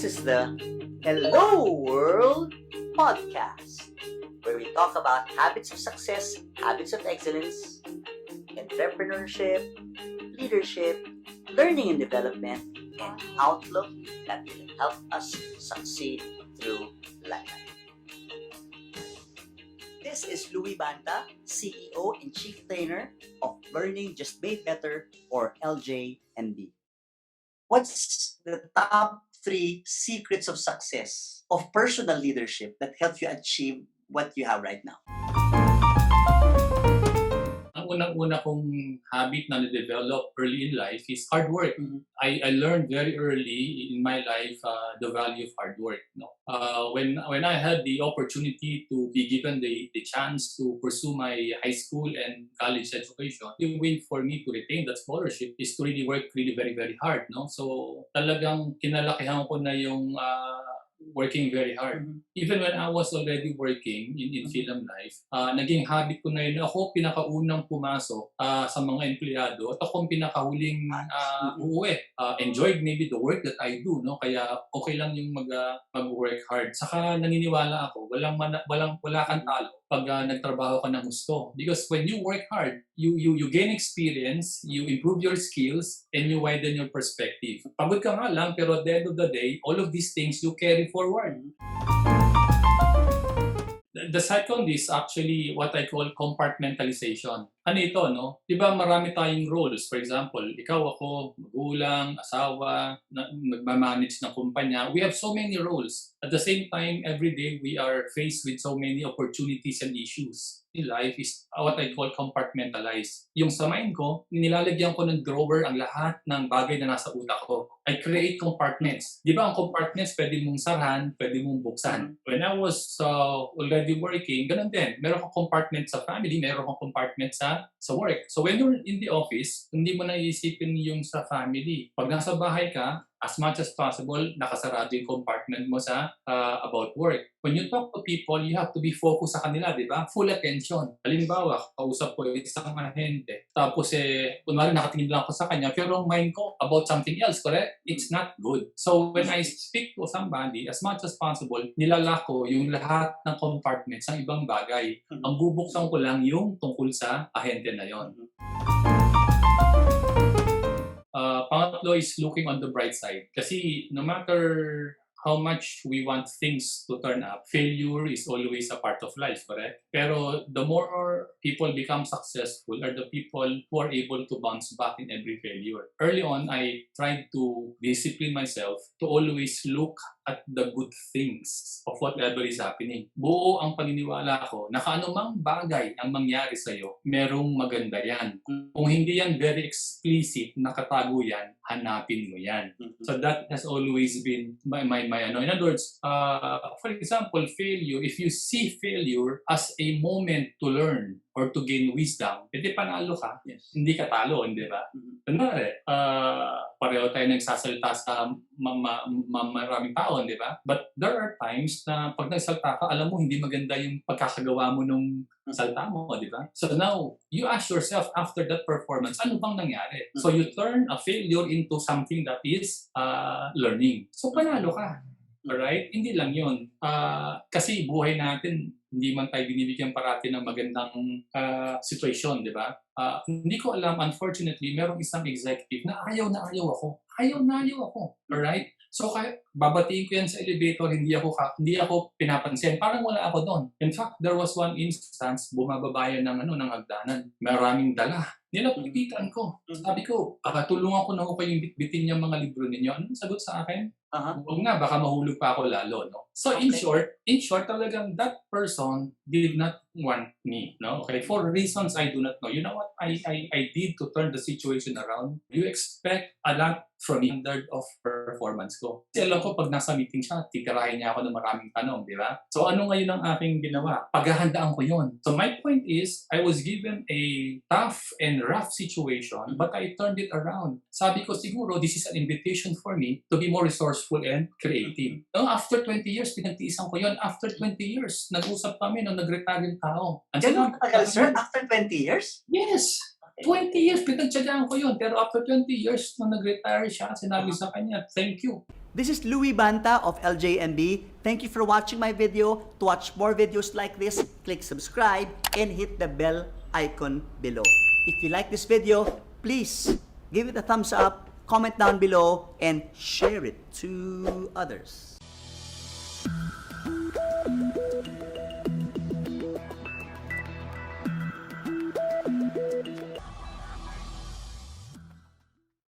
This is the Hello World podcast, where we talk about habits of success, habits of excellence, entrepreneurship, leadership, learning and development, and outlook that will help us succeed through life. This is Louis Banta, CEO and Chief Trainer of Learning Just Made Better, or LJMB. What's the top 3 secrets of success of personal leadership that help you achieve what you have right now? Ang unang-una kong habit na na-develop early in life is hard work. I learned very early in my life the value of hard work. When I had the opportunity to be given the chance to pursue my high school and college education, the way for me to retain that scholarship is to really work really very, very hard. So talagang kinalakihan ko na yung working very hard. Even when I was already working in Philam Life, naging habit ko na yun. Ako pinakaunang pumasok sa mga empleyado at ako pinakahuling uuwi. Enjoyed maybe the work that I do, no? Kaya okay lang yung mag-work hard. Saka naniniwala ako, wala kang talo pag nagtrabaho ka ng gusto. Because when you work hard, you gain experience, you improve your skills, and you widen your perspective. Pagod ka nga lang, pero at the end of the day, all of these things you carry forward. The second is actually what I call compartmentalization. Ano ito, no? Di ba marami tayong roles? For example, ikaw, ako, magulang, asawa, nagmamanage ng kumpanya. We have so many roles. At the same time, every day, we are faced with so many opportunities and issues. In life is what I call compartmentalize. Yung sa mind ko, nilalagyan ko ng drawer ang lahat ng bagay na nasa utak ko. I create compartments. Di ba ang compartments, pwede mong sarhan, pwede mong buksan. When I was already working, ganun din. Meron kang compartment sa family, meron kang compartment sa work. So when you're in the office, hindi mo na iisipin yung sa family. Pag nasa bahay ka, as much as possible, nakasarado yung compartment mo sa about work. When you talk to people, you have to be focused sa kanila, di ba? Full attention. Halimbawa, kausap ko isang ahente. Tapos kunwari nakatingin lang ako sa kanya, pero ang mind ko about something else, correct? It's not good. So when I speak to somebody, as much as possible, nilala ko yung lahat ng compartments ng ibang bagay. Ang bubuksan ko lang yung tungkol sa ahente na yon. Pangatlo is looking on the bright side. Kasi no matter how much we want things to turn up, failure is always a part of life, correct? Pero the more people become successful are the people who are able to bounce back in every failure. Early on, I tried to discipline myself to always look at the good things of whatever is happening. Buo ang paniniwala ko na kaanumang bagay ang mangyari sa'yo, merong maganda yan. Kung hindi yan very explicit, nakatago yan, hanapin mo yan. So that has always been my in other words, for example, failure, if you see failure as a moment to learn or to gain wisdom, edi panalo ka. Yes. Hindi ka talo, hindi ba? Kunwari, pareho tayo nagsasalita sa maraming tao, di ba? But there are times na pag nagsalita ka, alam mo, hindi maganda yung pagkakagawa mo nung salta mo, di ba? So now, you ask yourself after that performance, ano bang nangyari? So you turn a failure into something that is learning. So panalo ka. Alright? Hindi lang yun. Kasi buhay natin, hindi man tayo binibigyan parati ng magandang situation, di ba? Hindi ko alam, unfortunately, merong isang executive na ayaw na ayaw ako. Ayaw na ayaw ako. Alright? So, babatiin ko yan sa elevator, hindi ako pinapansin. Parang wala ako doon. In fact, there was one instance, bumababa yan ng hagdanan. Maraming dala. Nilapitan ko. Sabi ko, tulungan ko na ako kayong bitbitin yung mga libro ninyo. Anong sagot sa akin? Huwag nga, baka mahulog pa ako lalo, no? So in short, talagang that person did not want me, no? Okay, for reasons I do not know. You know what I did to turn the situation around? You expect a lot from the standard of performance ko. Kasi alam ko, pag nasa meeting siya, titirahin niya ako ng maraming tanong, di ba? So ano ngayon ang aking ginawa? Paghahandaan ko yun. So my point is, I was given a tough and rough situation, but I turned it around. Sabi ko, siguro, this is an invitation for me to be more resourceful and creative. No, after 20 years, pinagtiisan ko yun. After 20 years, nag-usap kami nung nag-retire yung tao. Ganun katagal, sir? After 20 years? Yes! 20 years, pinagtsagaan ko yun. Pero after 20 years, nung nag-retire siya, sinabi sa kanya, thank you. This is Louis Banta of LJMB. Thank you for watching my video. To watch more videos like this, click subscribe and hit the bell icon below. If you like this video, please give it a thumbs up, comment down below, and share it to others.